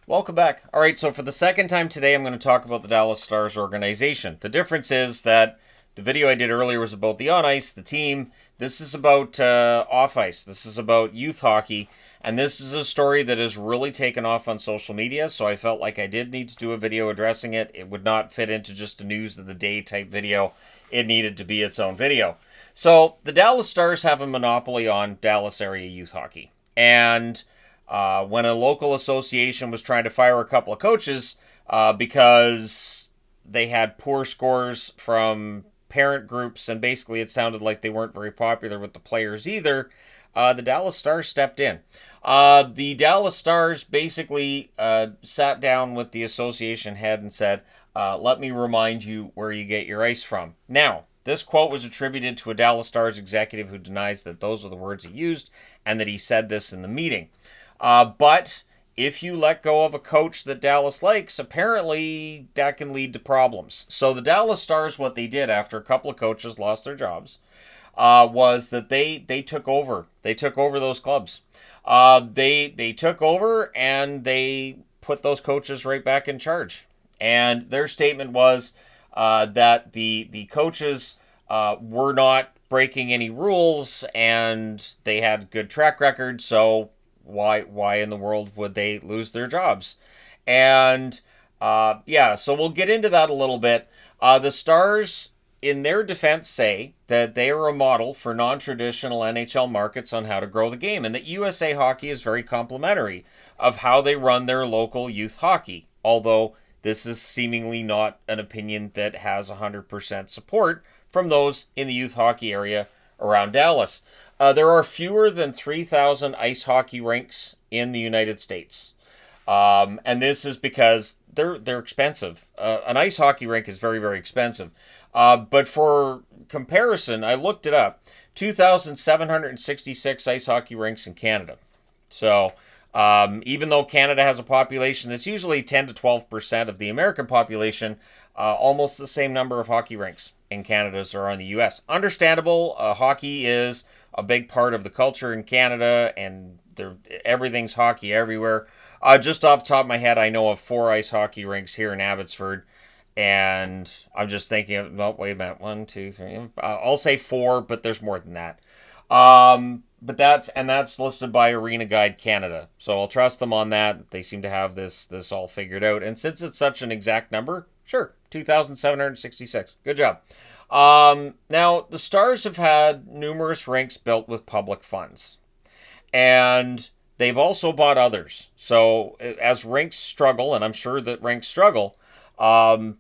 Welcome back. All right, so for the second time today, I'm going to talk about the Dallas Stars organization. The difference is that the video I did earlier was about the on ice, the team. This is about off ice. This is about youth hockey. And this is a story that has really taken off on social media, so I felt like I did need to do a video addressing it. It would not fit into just a news of the day type video. It needed to be its own video. So the Dallas Stars have a monopoly on Dallas area youth hockey. And when a local association was trying to fire a couple of coaches because they had poor scores from parent groups, and basically it sounded like they weren't very popular with the players either, the Dallas Stars stepped in. The Dallas Stars basically sat down with the association head and said, let me remind you where you get your ice from. Now, this quote was attributed to a Dallas Stars executive who denies that those are the words he used and that he said this in the meeting. But if you let go of a coach that Dallas likes, apparently that can lead to problems. So the Dallas Stars, what they did after a couple of coaches lost their jobs, was that they took over. They took over those clubs. They took over and they put those coaches right back in charge. And their statement was that the coaches were not breaking any rules and they had good track records. So why in the world would they lose their jobs? And so we'll get into that a little bit. The Stars, in their defense, say that they are a model for non-traditional NHL markets on how to grow the game, and that USA Hockey is very complimentary of how they run their local youth hockey, although this is seemingly not an opinion that has 100% support from those in the youth hockey area around Dallas. There are fewer than 3,000 ice hockey rinks in the United States. And this is because they're expensive. An ice hockey rink is very, very expensive. But for comparison, I looked it up. 2,766 ice hockey rinks in Canada. So even though Canada has a population that's usually 10 to 12% of the American population, almost the same number of hockey rinks in Canada as there are in the U.S. Understandable. Hockey is a big part of the culture in Canada, and everything's hockey everywhere. Just off the top of my head, I know of 4 ice hockey rinks here in Abbotsford, and I'm just thinking, well, wait a minute, 1, 2, 3. I'll say 4, but there's more than that. But that's listed by Arena Guide Canada, so I'll trust them on that. They seem to have this all figured out, and since it's such an exact number, sure, 2,766. Good job. Now, the Stars have had numerous rinks built with public funds, and they've also bought others. So as rinks struggle, and I'm sure that rinks struggle, the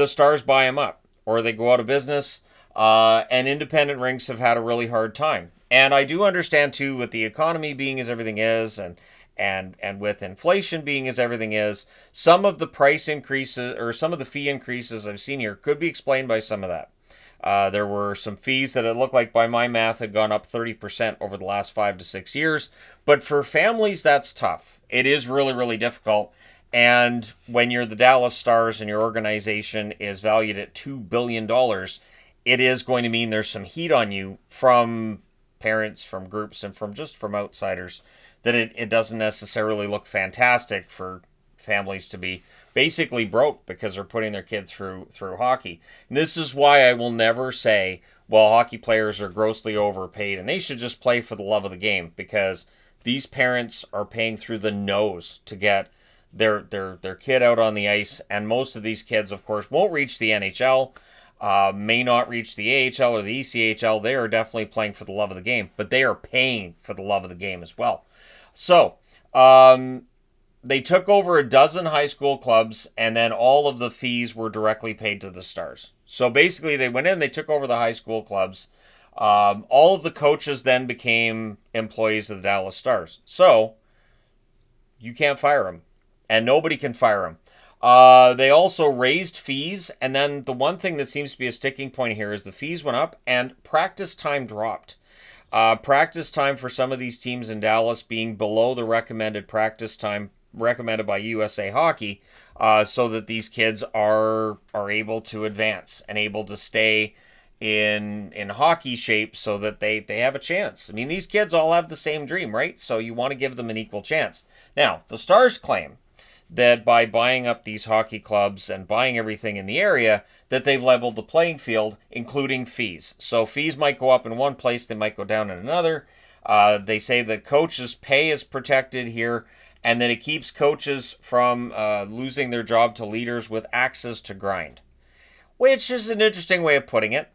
Stars buy them up, or they go out of business, and independent rinks have had a really hard time. And I do understand, too, with the economy being as everything is, and with inflation being as everything is, some of the price increases or some of the fee increases I've seen here could be explained by some of that. There were some fees that it looked like by my math had gone up 30% over the last 5 to 6 years. But for families, that's tough. It is really, really difficult. And when you're the Dallas Stars and your organization is valued at $2 billion, it is going to mean there's some heat on you from parents, from groups, and from outsiders, that it doesn't necessarily look fantastic for families to be basically broke because they're putting their kid through hockey. And this is why I will never say, well, hockey players are grossly overpaid and they should just play for the love of the game, because these parents are paying through the nose to get their kid out on the ice, and most of these kids, of course, won't reach the NHL, may not reach the AHL or the ECHL. They are definitely playing for the love of the game, but they are paying for the love of the game as well. So, they took over a dozen high school clubs, and then all of the fees were directly paid to the Stars. So basically, they went in, they took over the high school clubs. All of the coaches then became employees of the Dallas Stars. So, you can't fire them, and nobody can fire them. They also raised fees, and then the one thing that seems to be a sticking point here is the fees went up and practice time dropped. Practice time for some of these teams in Dallas being below the recommended practice time recommended by USA Hockey, so that these kids are able to advance and able to stay in hockey shape so that they have a chance. I mean, these kids all have the same dream, right? So you want to give them an equal chance. Now, the Stars claim that by buying up these hockey clubs and buying everything in the area, that they've leveled the playing field, including fees. So fees might go up in one place, they might go down in another. They say that coaches' pay is protected here, and that it keeps coaches from losing their job to leaders with access to grind, which is an interesting way of putting it.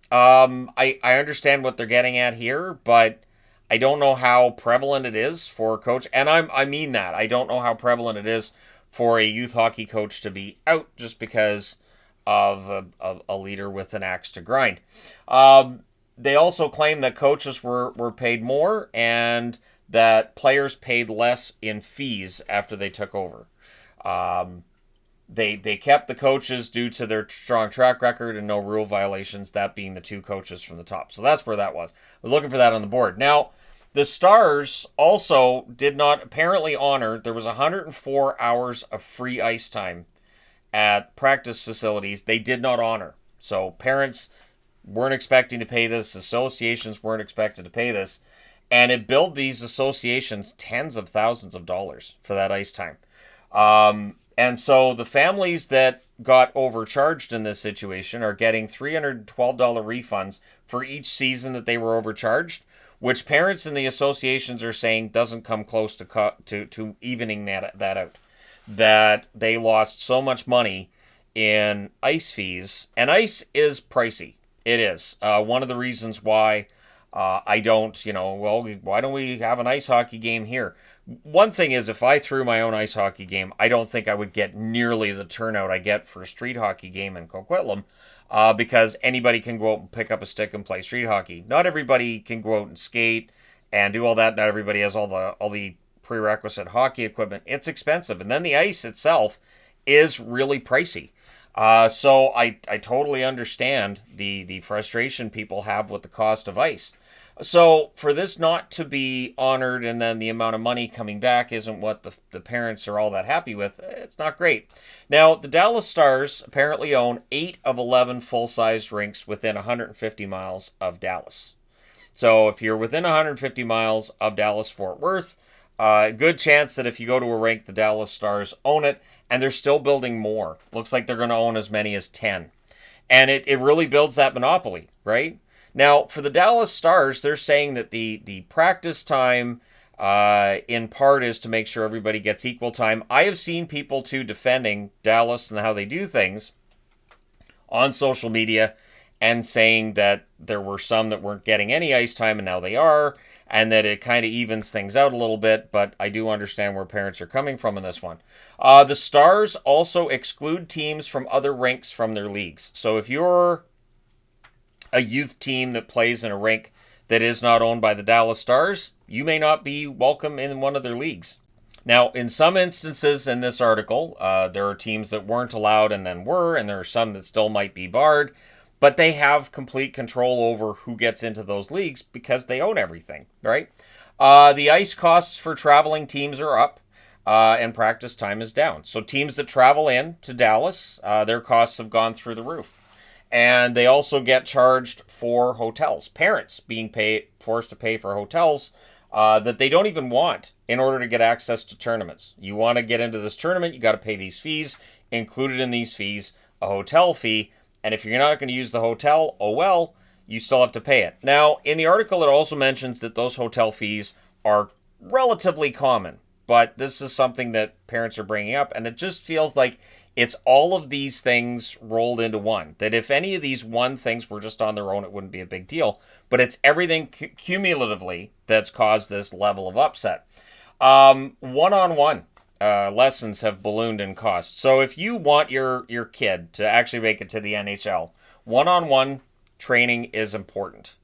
I understand what they're getting at here, but I don't know how prevalent it is for a coach, and I mean that. I don't know how prevalent it is for a youth hockey coach to be out just because of a leader with an axe to grind. They also claim that coaches were paid more and that players paid less in fees after they took over. They kept the coaches due to their strong track record and no rule violations, that being the two coaches from the top. So that's where that was. I was looking for that on the board. Now, the Stars also did not apparently honor, there was 104 hours of free ice time at practice facilities. They did not honor. So parents weren't expecting to pay this. Associations weren't expected to pay this. And it billed these associations tens of thousands of dollars for that ice time. And so the families that got overcharged in this situation are getting $312 refunds for each season that they were overcharged, which parents in the associations are saying doesn't come close to evening that out. That they lost so much money in ice fees, and ice is pricey. It is. One of the reasons why I don't, why don't we have an ice hockey game here? One thing is, if I threw my own ice hockey game, I don't think I would get nearly the turnout I get for a street hockey game in Coquitlam, because anybody can go out and pick up a stick and play street hockey. Not everybody can go out and skate and do all that. Not everybody has all the prerequisite hockey equipment. It's expensive, and then the ice itself is really pricey. So I totally understand the frustration people have with the cost of ice. So for this not to be honored and then the amount of money coming back isn't what the parents are all that happy with, it's not great. Now, the Dallas Stars apparently own 8 of 11 full-sized rinks within 150 miles of Dallas. So if you're within 150 miles of Dallas-Fort Worth, good chance that if you go to a rink, the Dallas Stars own it, and they're still building more. Looks like they're going to own as many as 10. And it really builds that monopoly, right? Now, for the Dallas Stars, they're saying that the practice time, in part, is to make sure everybody gets equal time. I have seen people, too, defending Dallas and how they do things on social media and saying that there were some that weren't getting any ice time and now they are, and that it kind of evens things out a little bit, but I do understand where parents are coming from in this one. The Stars also exclude teams from other rinks from their leagues. So if you're a youth team that plays in a rink that is not owned by the Dallas Stars, you may not be welcome in one of their leagues. Now, in some instances in this article, there are teams that weren't allowed and then were, and there are some that still might be barred, but they have complete control over who gets into those leagues because they own everything, right? The ice costs for traveling teams are up, and practice time is down. So teams that travel in to Dallas, their costs have gone through the roof. And they also get charged for hotels. Parents being forced to pay for hotels that they don't even want in order to get access to tournaments. You want to get into this tournament, you got to pay these fees. Included in these fees, a hotel fee. And if you're not going to use the hotel, oh well, you still have to pay it. Now, in the article, it also mentions that those hotel fees are relatively common. But this is something that parents are bringing up, and it just feels like it's all of these things rolled into one. That if any of these one things were just on their own, it wouldn't be a big deal. But it's everything cumulatively that's caused this level of upset. One-on-one lessons have ballooned in cost. So if you want your kid to actually make it to the NHL, one-on-one training is important.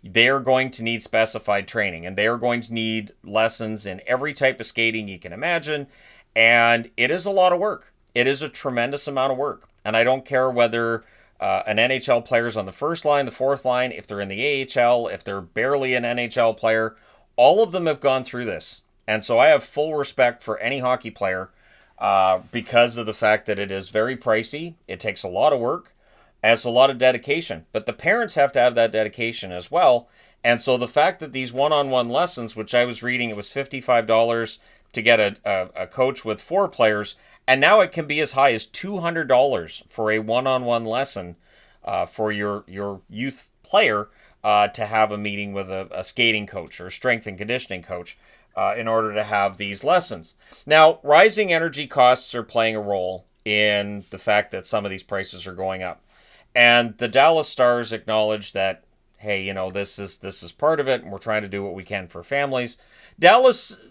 They are going to need specified training, and they are going to need lessons in every type of skating you can imagine, and it is a lot of work. It is a tremendous amount of work, and I don't care whether an NHL player is on the first line, the fourth line, if they're in the AHL, if they're barely an NHL player, all of them have gone through this, and so I have full respect for any hockey player because of the fact that it is very pricey, it takes a lot of work, and it's a lot of dedication. But the parents have to have that dedication as well. And so the fact that these one-on-one lessons, which I was reading, it was $55 to get a coach with 4 players, and now it can be as high as $200 for a one-on-one lesson for your youth player to have a meeting with a skating coach or strength and conditioning coach in order to have these lessons. Now, rising energy costs are playing a role in the fact that some of these prices are going up. And the Dallas Stars acknowledge that, hey, you know, this is part of it, and we're trying to do what we can for families. Dallas,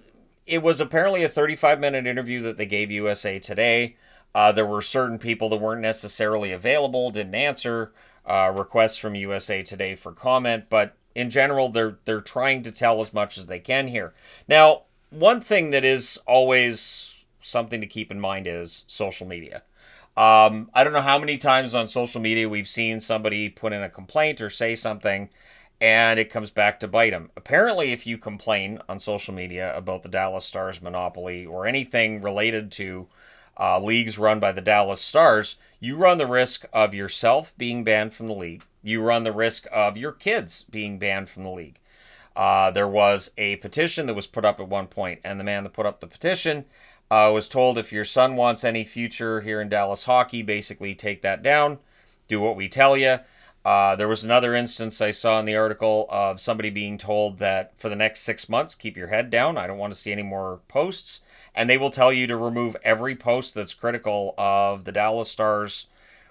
it was apparently a 35-minute interview that they gave USA Today. There were certain people that weren't necessarily available, didn't answer requests from USA Today for comment, but in general, they're trying to tell as much as they can here. Now, one thing that is always something to keep in mind is social media. I don't know how many times on social media we've seen somebody put in a complaint or say something, and it comes back to bite them. Apparently, if you complain on social media about the Dallas Stars monopoly or anything related to leagues run by the Dallas Stars, you run the risk of yourself being banned from the league. You run the risk of your kids being banned from the league. There was a petition that was put up at one point, and the man that put up the petition was told, if your son wants any future here in Dallas hockey, basically take that down, do what we tell you. There was another instance I saw in the article of somebody being told that for the next 6 months, keep your head down. I don't want to see any more posts. And they will tell you to remove every post that's critical of the Dallas Stars'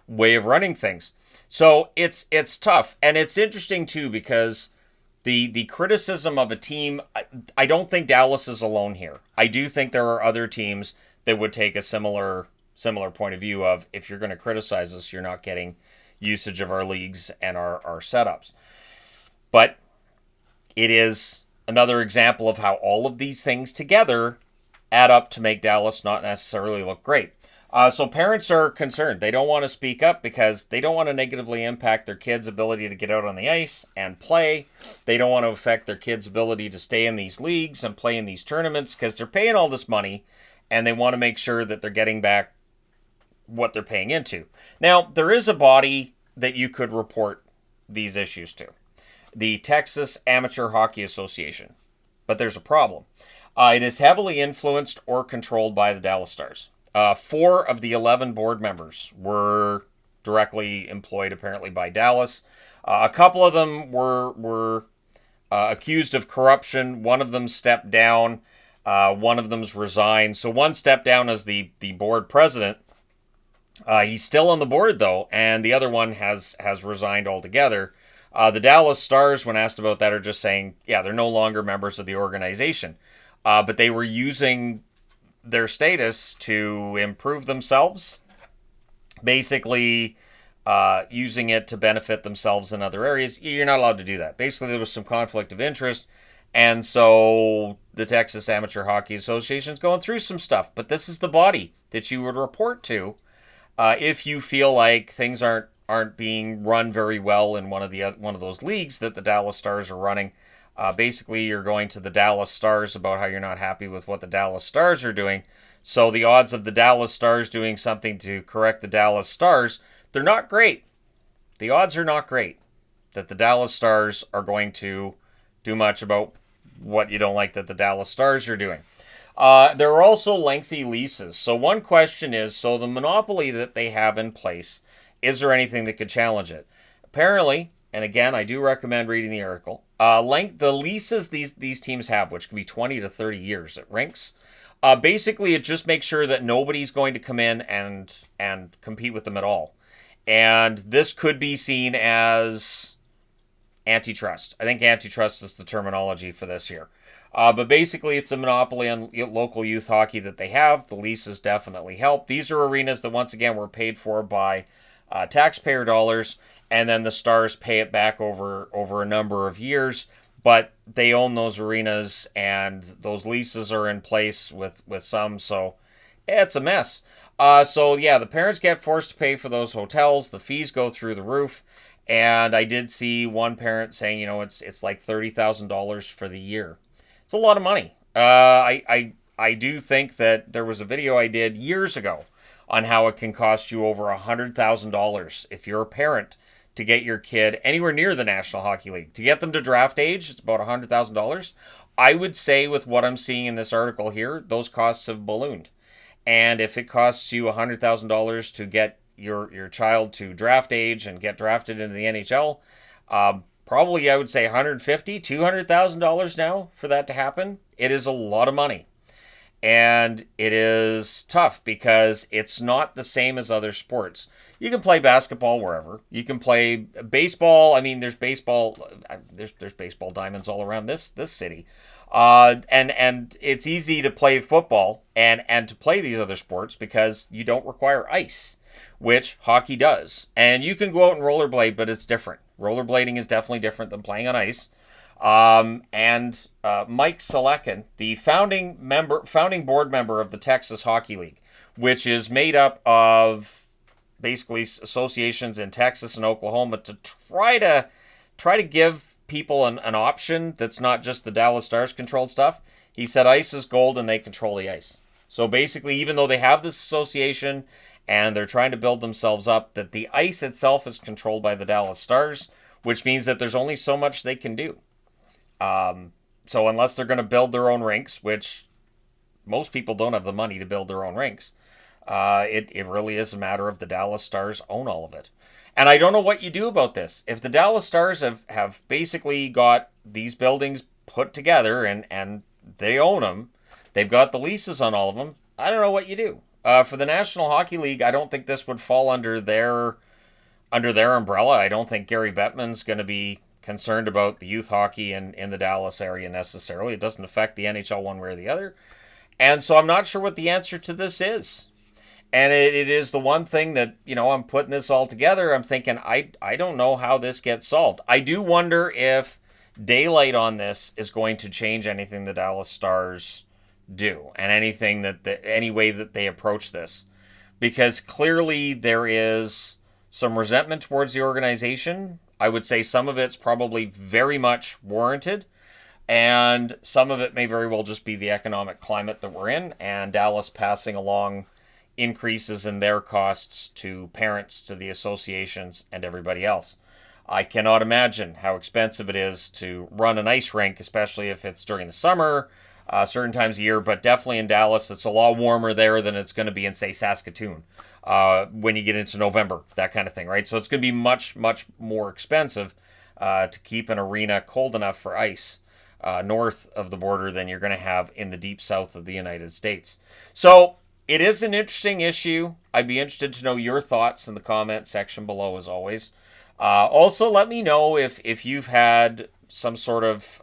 way of running things. So it's tough. And it's interesting, too, because the criticism of a team, I don't think Dallas is alone here. I do think there are other teams that would take a similar point of view of, if you're going to criticize us, you're not getting usage of our leagues and our setups. But it is another example of how all of these things together add up to make Dallas not necessarily look great. So parents are concerned. They don't want to speak up because they don't want to negatively impact their kids' ability to get out on the ice and play. They don't want to affect their kids' ability to stay in these leagues and play in these tournaments because they're paying all this money, and they want to make sure that they're getting back what they're paying into. Now, there is a body that you could report these issues to, the Texas Amateur Hockey Association. But there's a problem. It is heavily influenced or controlled by the Dallas Stars. 4 of the 11 board members were directly employed, apparently, by Dallas. A couple of them were accused of corruption. One of them stepped down. One of them's resigned. So one stepped down as the board president. He's still on the board, though, and the other one has resigned altogether. The Dallas Stars, when asked about that, are just saying, yeah, they're no longer members of the organization. But they were using their status to improve themselves, basically using it to benefit themselves in other areas. You're not allowed to do that. Basically, there was some conflict of interest, and so the Texas Amateur Hockey Association is going through some stuff. But this is the body that you would report to if you feel like things aren't being run very well in one of those leagues that the Dallas Stars are running. Basically, you're going to the Dallas Stars about how you're not happy with what the Dallas Stars are doing. So the odds of the Dallas Stars doing something to correct the Dallas Stars, they're not great. The odds are not great that the Dallas Stars are going to do much about what you don't like that the Dallas Stars are doing. There are also lengthy leases. So one question is, so the monopoly that they have in place, is there anything that could challenge it? Apparently, and again, I do recommend reading the article, the leases these teams have, which can be 20 to 30 years at rinks, basically it just makes sure that nobody's going to come in and compete with them at all. And this could be seen as antitrust. I think antitrust is the terminology for this here. But basically, it's a monopoly on local youth hockey that they have. The leases definitely help. These are arenas that, once again, were paid for by taxpayer dollars, and then the Stars pay it back over a number of years. But they own those arenas, and those leases are in place with some, so it's a mess. So, yeah, the parents get forced to pay for those hotels. The fees go through the roof. And I did see one parent saying, it's like $30,000 for the year. It's a lot of money. I do think that there was a video I did years ago on how it can cost you over $100,000 if you're a parent to get your kid anywhere near the National Hockey League. To get them to draft age, it's about $100,000. I would say with what I'm seeing in this article here, those costs have ballooned. And if it costs you $100,000 to get your child to draft age and get drafted into the NHL, probably I would say $150,000, $200,000 now for that to happen. It is a lot of money. And it is tough because it's not the same as other sports. You can play basketball wherever. You can play baseball. I mean, there's baseball. There's baseball diamonds all around this city, and it's easy to play football and to play these other sports because you don't require ice, which hockey does. And you can go out and rollerblade, but it's different. Rollerblading is definitely different than playing on ice. And Mike Selekin, the founding board member of the Texas Hockey League, which is made up of basically associations in Texas and Oklahoma to try to give people an option that's not just the Dallas Stars controlled stuff. He said ice is gold and they control the ice. So basically, even though they have this association and they're trying to build themselves up, that the ice itself is controlled by the Dallas Stars, which means that there's only so much they can do. So unless they're going to build their own rinks, which most people don't have the money to build their own rinks, it really is a matter of the Dallas Stars own all of it. And I don't know what you do about this. If the Dallas Stars have basically got these buildings put together and they own them, they've got the leases on all of them, I don't know what you do. For the National Hockey League, I don't think this would fall under their umbrella. I don't think Gary Bettman's going to be concerned about the youth hockey in the Dallas area necessarily. It doesn't affect the NHL one way or the other. And so I'm not sure what the answer to this is. And it is the one thing that, I'm putting this all together. I'm thinking, I don't know how this gets solved. I do wonder if daylight on this is going to change anything the Dallas Stars do and anything any way that they approach this. Because clearly there is some resentment towards the organization. I would say some of it's probably very much warranted, and some of it may very well just be the economic climate that we're in, and Dallas passing along increases in their costs to parents, to the associations, and everybody else. I cannot imagine how expensive it is to run an ice rink, especially if it's during the summer, certain times of year, but definitely in Dallas, it's a lot warmer there than it's going to be in, say, Saskatoon. When you get into November, that kind of thing, right? So it's going to be much, much more expensive to keep an arena cold enough for ice north of the border than you're going to have in the deep south of the United States. So it is an interesting issue. I'd be interested to know your thoughts in the comment section below, as always. Also, let me know if you've had some sort of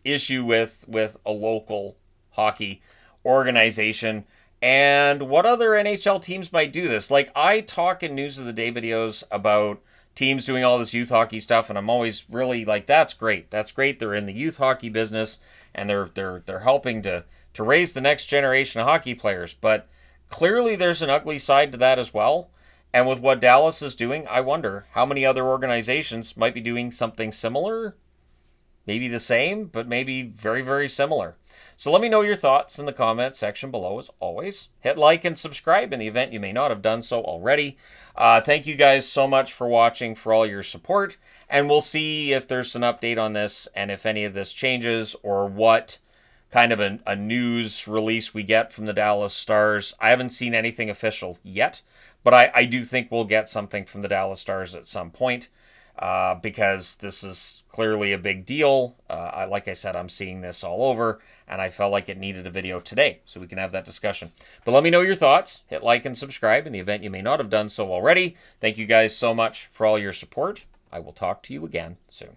issue with a local hockey organization, and what other NHL teams might do this. Like, I talk in News of the Day videos about teams doing all this youth hockey stuff, and I'm always really like, that's great. That's great. They're in the youth hockey business, and they're helping to raise the next generation of hockey players. But clearly there's an ugly side to that as well. And with what Dallas is doing, I wonder how many other organizations might be doing something similar. Maybe the same, but maybe very, very similar. So let me know your thoughts in the comment section below, as always. Hit like and subscribe in the event you may not have done so already. Thank you guys so much for watching, for all your support. And we'll see if there's an update on this and if any of this changes or what kind of a news release we get from the Dallas Stars. I haven't seen anything official yet, but I do think we'll get something from the Dallas Stars at some point. Because this is clearly a big deal. Like I said, I'm seeing this all over, and I felt like it needed a video today so we can have that discussion. But let me know your thoughts. Hit like and subscribe in the event you may not have done so already. Thank you guys so much for all your support. I will talk to you again soon.